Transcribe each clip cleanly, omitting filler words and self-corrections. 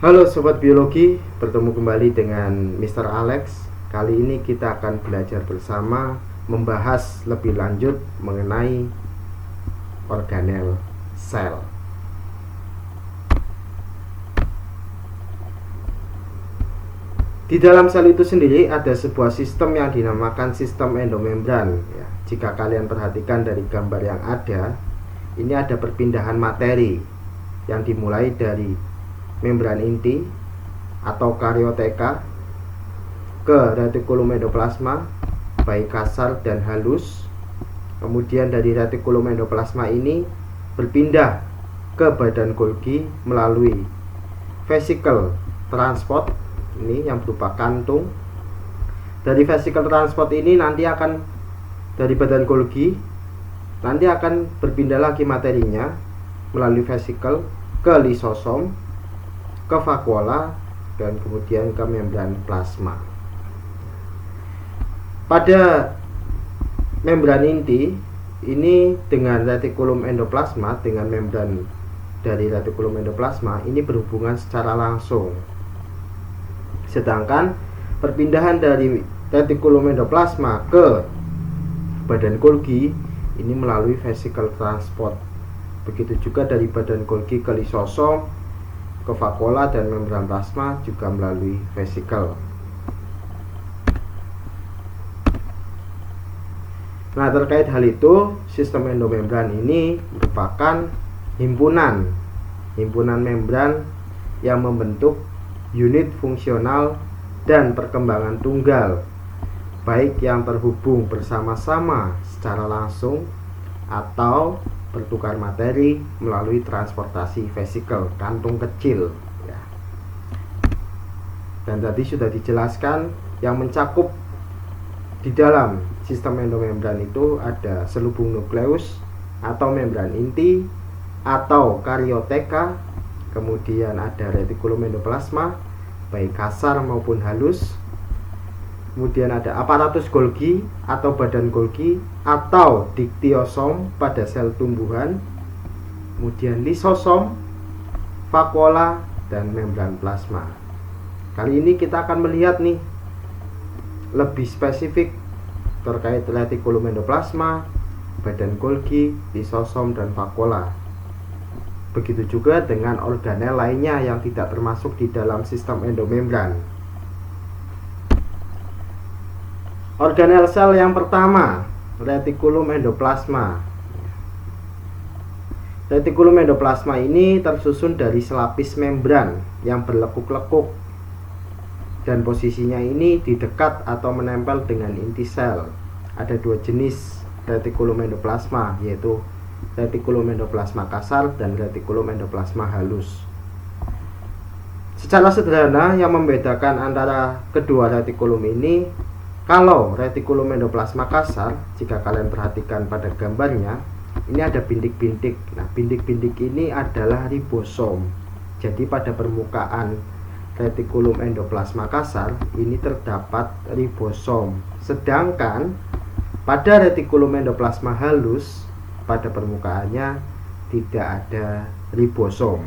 Halo Sobat Biologi, bertemu kembali dengan Mr. Alex. Kali ini kita akan belajar bersama membahas lebih lanjut mengenai organel sel. Di dalam sel itu sendiri ada sebuah sistem yang dinamakan sistem endomembran. Jika kalian perhatikan dari gambar yang ada, ini ada perpindahan materi yang dimulai dari membran inti atau karioteka ke retikulum endoplasma, baik kasar dan halus. Kemudian dari retikulum endoplasma ini berpindah ke badan Golgi melalui vesicle transport, ini yang berupa kantung. Dari vesicle transport ini nanti akan dari badan Golgi nanti akan berpindah lagi materinya melalui vesicle ke lisosom, ke vakuola, dan kemudian ke membran plasma. Pada membran inti ini dengan retikulum endoplasma, dengan membran dari retikulum endoplasma ini berhubungan secara langsung. Sedangkan perpindahan dari retikulum endoplasma ke badan Golgi ini melalui vesicle transport. Begitu juga dari badan Golgi ke lisosom, ke vakuola dan membran plasma juga melalui vesicle. Nah, terkait hal itu, sistem endomembran ini merupakan himpunan membran yang membentuk unit fungsional dan perkembangan tunggal, baik yang terhubung bersama-sama secara langsung atau bertukar materi melalui transportasi vesikel, kantung kecil ya. Dan tadi sudah dijelaskan yang mencakup di dalam sistem endomembran itu ada selubung nukleus atau membran inti atau karioteka, kemudian ada retikulum endoplasma baik kasar maupun halus, kemudian ada aparatus Golgi atau badan Golgi atau diktiosom pada sel tumbuhan, kemudian lisosom, vakuola, dan membran plasma. Kali ini kita akan melihat nih lebih spesifik terkait retikulum endoplasma, badan Golgi, lisosom, dan vakuola. Begitu juga dengan organel lainnya yang tidak termasuk di dalam sistem endomembran. Organel sel yang pertama, retikulum endoplasma. Retikulum endoplasma ini tersusun dari selapis membran yang berlekuk-lekuk, dan posisinya ini di dekat atau menempel dengan inti sel. Ada dua jenis retikulum endoplasma, yaitu retikulum endoplasma kasar dan retikulum endoplasma halus. Secara sederhana, yang membedakan antara kedua retikulum ini, kalau retikulum endoplasma kasar, jika kalian perhatikan pada gambarnya, ini ada bintik-bintik. Nah, bintik-bintik ini adalah ribosom. Jadi pada permukaan retikulum endoplasma kasar ini terdapat ribosom. Sedangkan pada retikulum endoplasma halus, pada permukaannya tidak ada ribosom.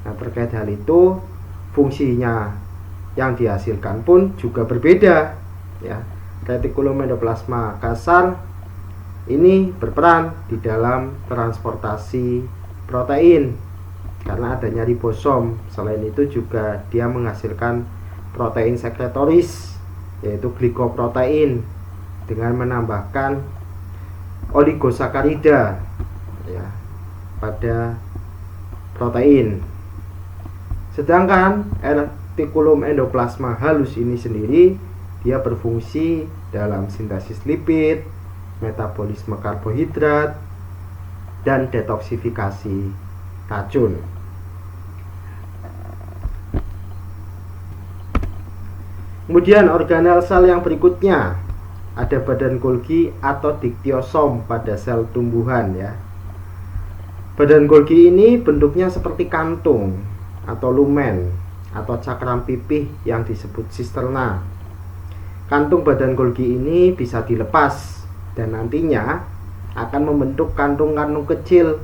Nah, terkait hal itu, fungsinya yang dihasilkan pun juga berbeda. Ya, retikulum endoplasma kasar ini berperan di dalam transportasi protein karena adanya ribosom. Selain itu juga dia menghasilkan protein sekretoris, yaitu glikoprotein, dengan menambahkan oligosakarida ya pada protein. Sedangkan retikulum endoplasma halus ini sendiri dia berfungsi dalam sintesis lipid, metabolisme karbohidrat, dan detoksifikasi racun. Kemudian organel sel yang berikutnya ada badan Golgi atau diktiosom pada sel tumbuhan ya. Badan Golgi ini bentuknya seperti kantung atau lumen atau cakram pipih yang disebut sisterna. Kantung badan Golgi ini bisa dilepas dan nantinya akan membentuk kantung-kantung kecil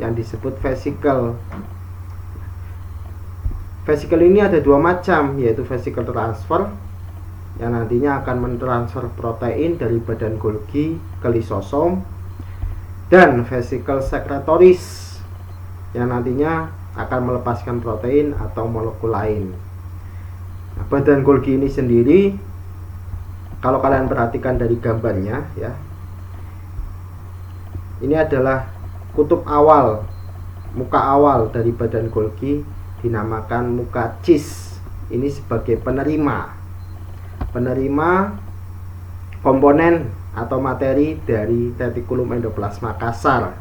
yang disebut vesikel. Vesikel ini ada dua macam, yaitu vesikel transfer yang nantinya akan mentransfer protein dari badan Golgi ke lisosom, dan vesikel sekretoris yang nantinya akan melepaskan protein atau molekul lain. Nah, badan Golgi ini sendiri, kalau kalian perhatikan dari gambarnya ya, ini adalah kutub awal, muka awal dari badan Golgi dinamakan muka cis. Ini sebagai penerima komponen atau materi dari retikulum endoplasma kasar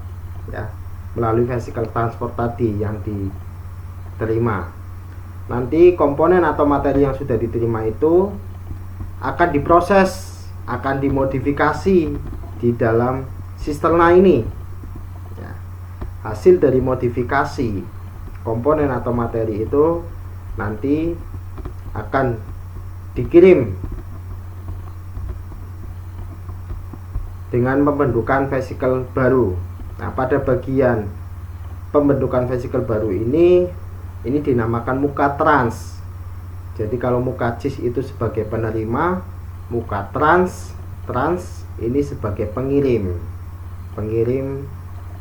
ya, melalui vesikel transport tadi yang diterima. Nanti komponen atau materi yang sudah diterima itu akan diproses, akan dimodifikasi di dalam sisterna ini ya. Hasil dari modifikasi komponen atau materi itu nanti akan dikirim dengan pembentukan vesikel baru. Nah, pada bagian pembentukan vesikel baru ini dinamakan muka trans. Jadi kalau muka cis itu sebagai penerima, muka trans ini sebagai pengirim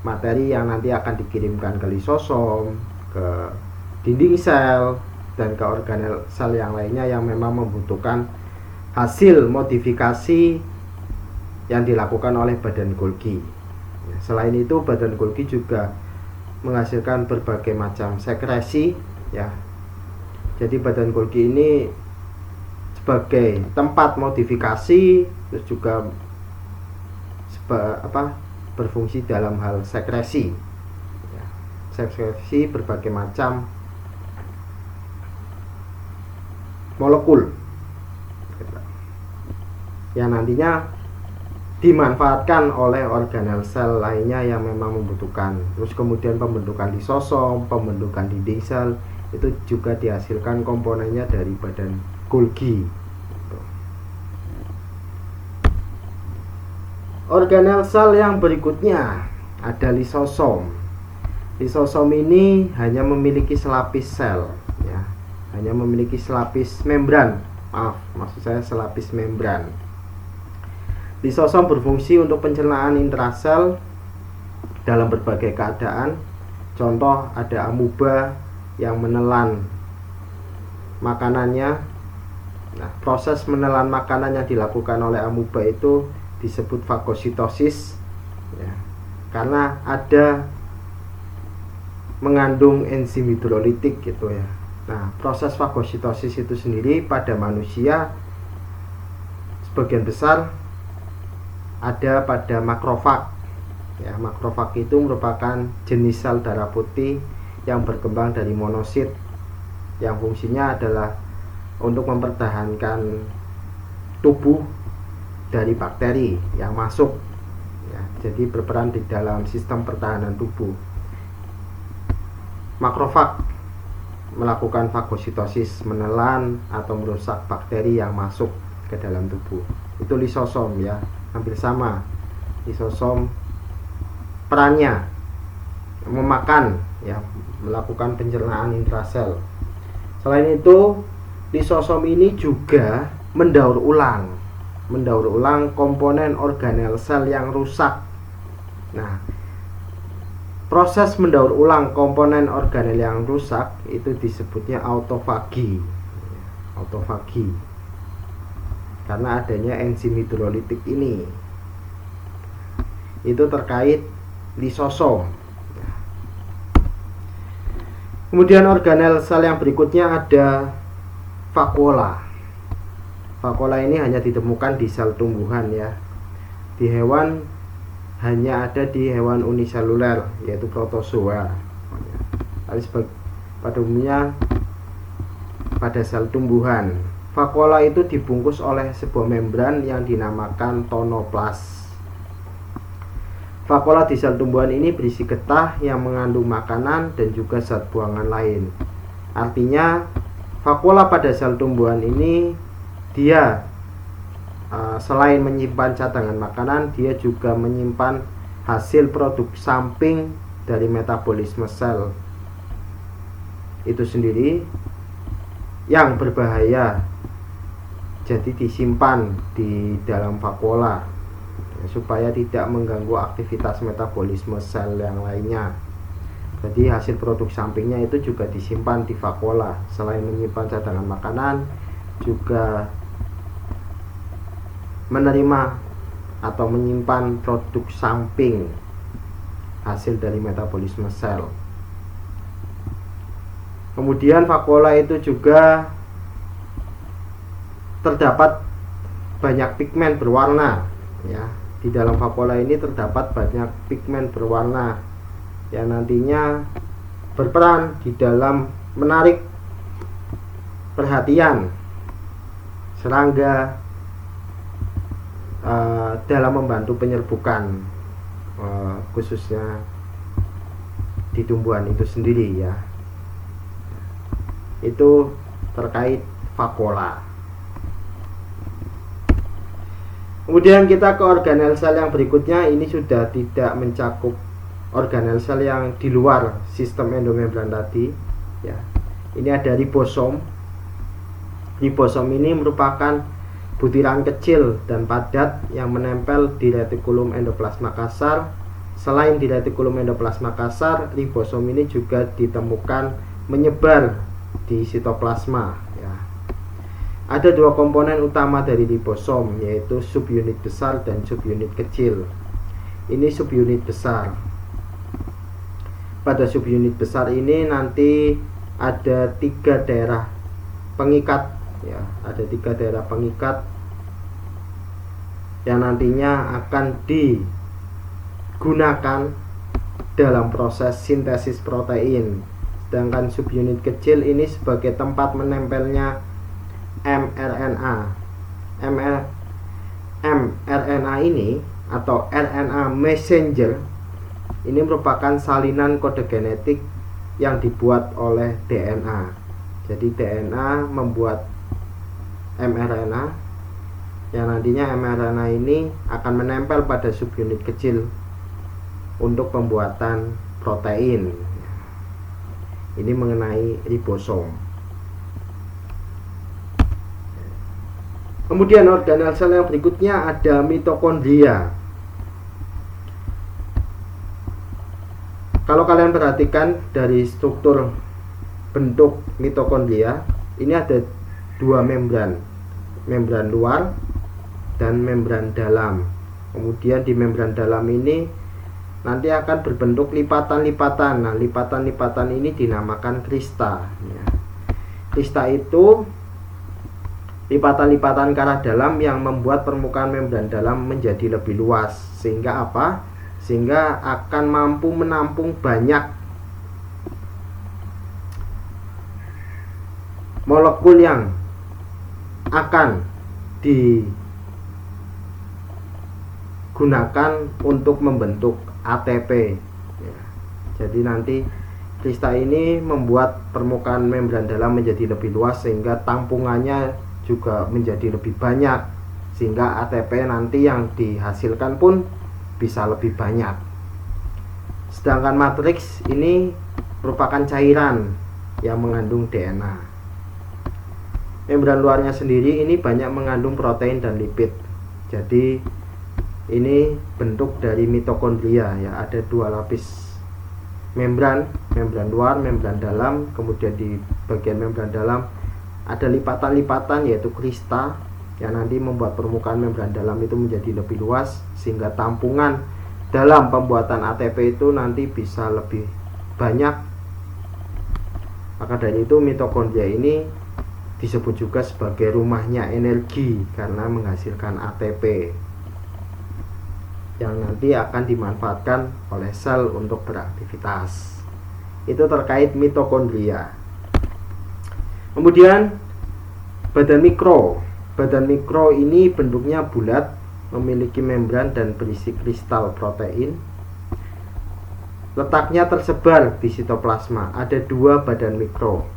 materi yang nanti akan dikirimkan ke lisosom, ke dinding sel, dan ke organel sel yang lainnya yang memang membutuhkan hasil modifikasi yang dilakukan oleh badan Golgi. Selain itu, badan Golgi juga menghasilkan berbagai macam sekresi ya. Jadi badan Golgi ini sebagai tempat modifikasi, terus juga berfungsi dalam hal sekresi ya. Sekresi berbagai macam molekul yang nantinya dimanfaatkan oleh organel sel lainnya yang memang membutuhkan. Terus kemudian pembentukan lisosom, pembentukan dinding sel itu juga dihasilkan komponennya dari badan Golgi. Organel sel yang berikutnya ada lisosom. Lisosom ini hanya memiliki selapis sel ya, hanya memiliki selapis membran. Maksud saya selapis membran. Lisosom berfungsi untuk pencernaan intrasel dalam berbagai keadaan. Contoh, ada amuba yang menelan makanannya. Nah, proses menelan makanan yang dilakukan oleh amuba itu disebut fagositosis ya, karena ada mengandung enzim hidrolitik gitu ya. Nah, proses fagositosis itu sendiri pada manusia sebagian besar ada pada makrofag ya. Makrofag itu merupakan jenis sel darah putih yang berkembang dari monosit yang fungsinya adalah untuk mempertahankan tubuh dari bakteri yang masuk ya. Jadi berperan di dalam sistem pertahanan tubuh. Makrofag melakukan fagositosis, menelan atau merusak bakteri yang masuk ke dalam tubuh. Itu lisosom ya. Hampir sama, lisosom perannya memakan ya, melakukan pencernaan intrasel. Selain itu, lisosom ini juga mendaur ulang komponen organel sel yang rusak. Nah, proses mendaur ulang komponen organel yang rusak itu disebutnya autofagi. Karena adanya enzim hidrolitik ini, itu terkait lisosom. Kemudian organel sel yang berikutnya ada vakuola. Vakuola ini hanya ditemukan di sel tumbuhan ya. Di hewan hanya ada di hewan uniseluler, yaitu protozoa. Tapi pada umumnya pada sel tumbuhan. Vakuola itu dibungkus oleh sebuah membran yang dinamakan tonoplas. Vakuola di sel tumbuhan ini berisi getah yang mengandung makanan dan juga zat buangan lain. Artinya, vakuola pada sel tumbuhan ini dia selain menyimpan cadangan makanan, dia juga menyimpan hasil produk samping dari metabolisme sel itu sendiri, yang berbahaya, jadi disimpan di dalam vakuola supaya tidak mengganggu aktivitas metabolisme sel yang lainnya. Jadi hasil produk sampingnya itu juga disimpan di vakuola. Selain menyimpan cadangan makanan, juga menerima atau menyimpan produk samping hasil dari metabolisme sel. Kemudian vakuola itu juga terdapat banyak pigmen berwarna, ya. Di dalam vakuola ini terdapat banyak pigmen berwarna yang nantinya berperan di dalam menarik perhatian serangga dalam membantu penyerbukan, khususnya di tumbuhan itu sendiri, ya. Itu terkait vakuola. Kemudian kita ke organel sel yang berikutnya. Ini sudah tidak mencakup organel sel yang di luar sistem endomembran tadi, ya. Ini ada ribosom. Ribosom ini merupakan butiran kecil dan padat yang menempel di retikulum endoplasma kasar. Selain di retikulum endoplasma kasar, ribosom ini juga ditemukan menyebar di sitoplasma, ya. Ada dua komponen utama dari ribosom, yaitu subunit besar dan subunit kecil. Ini subunit besar. Pada subunit besar ini nanti ada 3 daerah pengikat, ya. Ada 3 daerah pengikat yang nantinya akan digunakan dalam proses sintesis protein. Sedangkan subunit kecil ini sebagai tempat menempelnya mRNA. mRNA ini atau RNA messenger ini merupakan salinan kode genetik yang dibuat oleh DNA. Jadi DNA membuat mRNA yang nantinya mRNA ini akan menempel pada subunit kecil untuk pembuatan protein. Ini mengenai ribosom. Kemudian organel sel yang berikutnya ada mitokondria. Kalau kalian perhatikan dari struktur bentuk mitokondria, ini ada 2 membran, membran luar dan membran dalam. Kemudian di membran dalam ini nanti akan berbentuk lipatan-lipatan. Nah, lipatan-lipatan ini dinamakan krista, ya. Krista itu lipatan-lipatan ke arah dalam yang membuat permukaan membran dalam menjadi lebih luas. Sehingga apa? Sehingga akan mampu menampung banyak molekul yang akan digunakan untuk membentuk ATP, ya. Jadi nanti krista ini membuat permukaan membran dalam menjadi lebih luas sehingga tampungannya juga menjadi lebih banyak, sehingga ATP nanti yang dihasilkan pun bisa lebih banyak. Sedangkan matriks ini merupakan cairan yang mengandung DNA. Membran luarnya sendiri ini banyak mengandung protein dan lipid. Jadi ini bentuk dari mitokondria, ya. Ada 2 lapis membran, membran luar, membran dalam. Kemudian di bagian membran dalam ada lipatan-lipatan yaitu krista yang nanti membuat permukaan membran dalam itu menjadi lebih luas sehingga tampungan dalam pembuatan ATP itu nanti bisa lebih banyak. Maka dari itu mitokondria ini disebut juga sebagai rumahnya energi karena menghasilkan ATP yang nanti akan dimanfaatkan oleh sel untuk beraktivitas. Itu terkait mitokondria. Kemudian badan mikro. Badan mikro ini bentuknya bulat, memiliki membran dan berisi kristal protein. Letaknya tersebar di sitoplasma. Ada 2 badan mikro.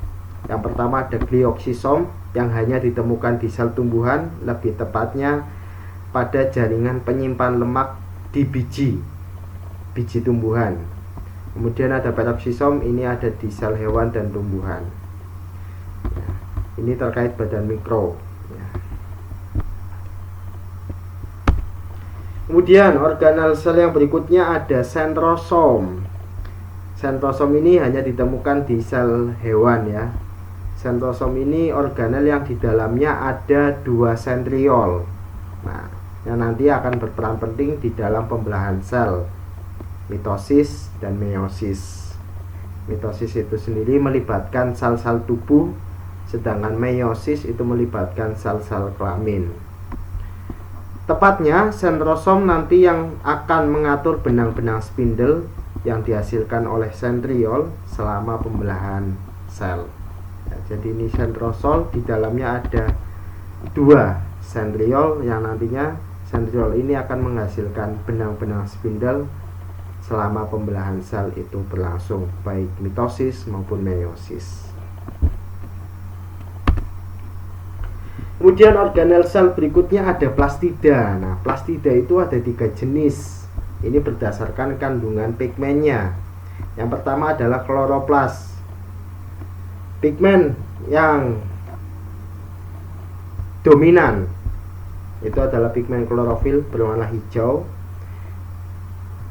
Yang pertama ada glioksisom yang hanya ditemukan di sel tumbuhan, lebih tepatnya pada jaringan penyimpan lemak di biji tumbuhan. Kemudian ada peroksisom, ini ada di sel hewan dan tumbuhan. Ini terkait badan mikro ya. Kemudian organel sel yang berikutnya ada sentrosom. Sentrosom ini hanya ditemukan di sel hewan ya. Sentrosom ini organel yang di dalamnya ada 2 sentriol. Nah, yang nanti akan berperan penting di dalam pembelahan sel, mitosis dan meiosis. Mitosis itu sendiri melibatkan sel-sel tubuh, sedangkan meiosis itu melibatkan sel-sel kelamin. Tepatnya sentrosom nanti yang akan mengatur benang-benang spindle yang dihasilkan oleh sentriol selama pembelahan sel ya, jadi ini sentrosol, di dalamnya ada 2 sentriol yang nantinya sentriol ini akan menghasilkan benang-benang spindle selama pembelahan sel itu berlangsung, baik mitosis maupun meiosis. Kemudian organel sel berikutnya ada plastida. Nah, plastida itu ada 3 jenis. Ini berdasarkan kandungan pigmennya. Yang pertama adalah kloroplas. Pigmen yang dominan itu adalah pigmen klorofil berwarna hijau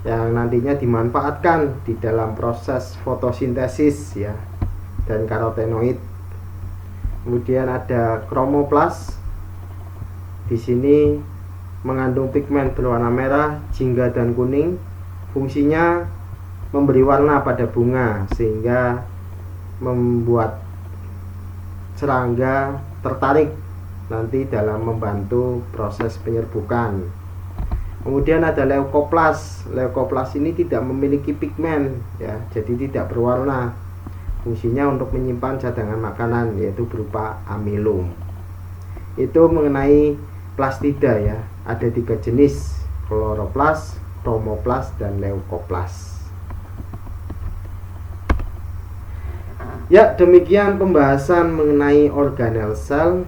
yang nantinya dimanfaatkan di dalam proses fotosintesis ya, dan karotenoid. Kemudian ada kromoplas. Di sini mengandung pigmen berwarna merah, jingga dan kuning. Fungsinya memberi warna pada bunga sehingga membuat serangga tertarik nanti dalam membantu proses penyerbukan. Kemudian ada leukoplas. Leukoplas ini tidak memiliki pigmen ya, jadi tidak berwarna. Fungsinya untuk menyimpan cadangan makanan, yaitu berupa amilum. Itu mengenai plastida ya. Ada 3 jenis, kloroplas, kromoplas, dan leukoplas. Ya, demikian pembahasan mengenai organel sel.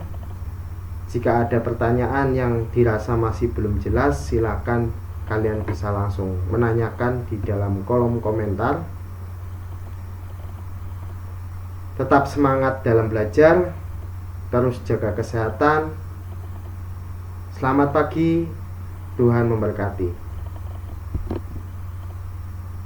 Jika ada pertanyaan yang dirasa masih belum jelas, silakan kalian bisa langsung menanyakan di dalam kolom komentar. Tetap semangat dalam belajar, terus jaga kesehatan. Selamat pagi, Tuhan memberkati.